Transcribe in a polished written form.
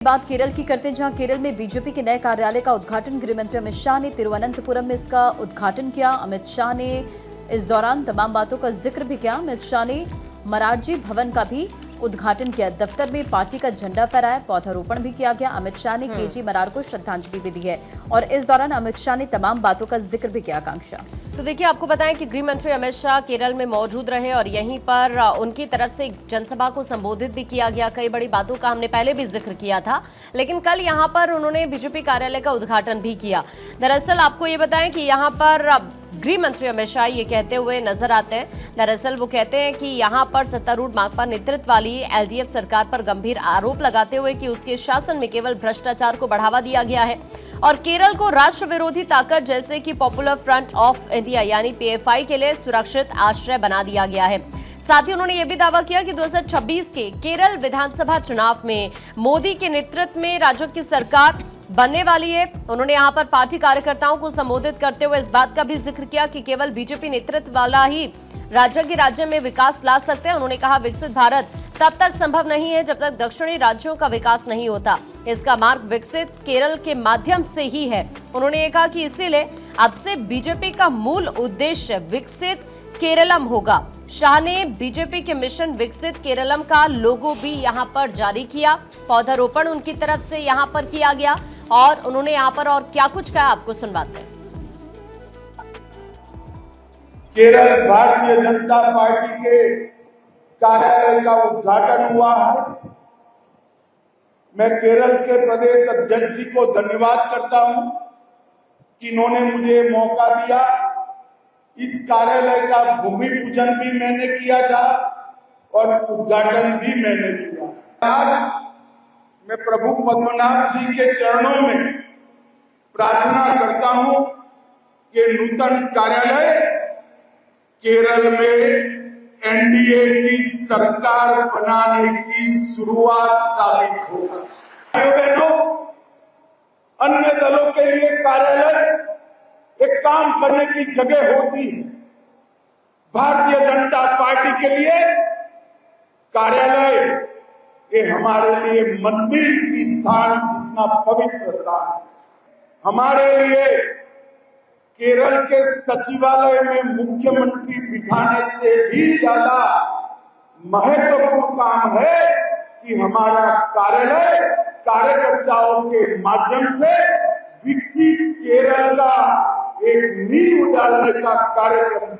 बात केरल की करते हैं, जहां केरल में बीजेपी के नए कार्यालय का उद्घाटन गृह मंत्री अमित शाह ने तिरुवनंतपुरम में इसका उद्घाटन किया। अमित शाह ने इस दौरान तमाम बातों का जिक्र भी किया। अमित शाह ने मरारजी भवन का भी उद्घाटन किया। दफ्तर में पार्टी का झंडा फहराया, पौधारोपण भी किया गया। अमित शाह ने केजी मरार को श्रद्धांजलि भी दी है और इस दौरान अमित शाह ने तमाम बातों का जिक्र भी किया। आकांक्षा, तो देखिए, आपको बताएं कि गृह मंत्री अमित शाह केरल में मौजूद रहे और यहीं पर उनकी तरफ से एक जनसभा को संबोधित भी किया गया। कई बड़ी बातों का हमने पहले भी जिक्र किया था, लेकिन कल यहां पर उन्होंने बीजेपी कार्यालय का उद्घाटन भी किया। दरअसल आपको ये बताएं कि यहां पर गृह मंत्री अमित शाह ये कहते हुए नजर आते हैं। दरअसल वो कहते हैं कि यहां पर सत्तारूढ़ माकपा नेतृत्व वाली एलडीएफ सरकार पर गंभीर आरोप लगाते हुए कि उसके शासन में केवल भ्रष्टाचार को बढ़ावा दिया गया है और केरल को राष्ट्र विरोधी ताकत जैसे कि पॉपुलर फ्रंट ऑफ इंडिया यानी पीएफआई के लिए सुरक्षित आश्रय बना दिया गया है। साथ ही उन्होंने यह भी दावा किया कि 2026 के केरल विधानसभा चुनाव में मोदी के नेतृत्व में राज्य की सरकार बनने वाली है। उन्होंने यहां पर पार्टी कार्यकर्ताओं को संबोधित करते हुए इस बात का भी जिक्र किया कि केवल बीजेपी नेतृत्व वाला ही राज्य में विकास ला सकते हैं। उन्होंने कहा, विकसित भारत तब तक संभव नहीं है जब तक दक्षिणी राज्यों का विकास नहीं होता। इसका मार्ग विकसित केरल के माध्यम से ही है। उन्होंने ये कहा कि इसीलिए अब से बीजेपी का मूल उद्देश्य विकसित केरलम होगा। शाह ने बीजेपी के मिशन विकसित केरलम का लोगो भी यहां पर जारी किया। पौधारोपण उनकी तरफ से यहां पर किया गया और उन्होंने यहां पर और क्या कुछ कहा, आपको सुनवाते हैं। केरल भारतीय जनता पार्टी के कार्यालय का उद्घाटन हुआ है। मैं केरल के प्रदेश अध्यक्ष जी को धन्यवाद करता हूं कि इन्होंने मुझे मौका दिया। इस कार्यालय का भूमि पूजन भी मैंने किया था और उद्घाटन भी मैंने किया। आज मैं प्रभु पद्मनाभ जी के चरणों में प्रार्थना करता हूं कि नूतन कार्यालय केरल में एनडीए की सरकार बनाने की शुरुआत साबित होगा। भाइयों बहनों, अन्य दलों के लिए कार्यालय एक काम करने की जगह होती है। भारतीय जनता पार्टी के लिए कार्यालय ये हमारे लिए मंदिर की स्थान जितना पवित्र स्थान है। हमारे लिए केरल के सचिवालय में मुख्यमंत्री बिठाने से भी ज्यादा महत्वपूर्ण काम है कि हमारा कार्यालय कार्यकर्ताओं के माध्यम से विकसित केरल का एक नींव डालने का कार्यक्रम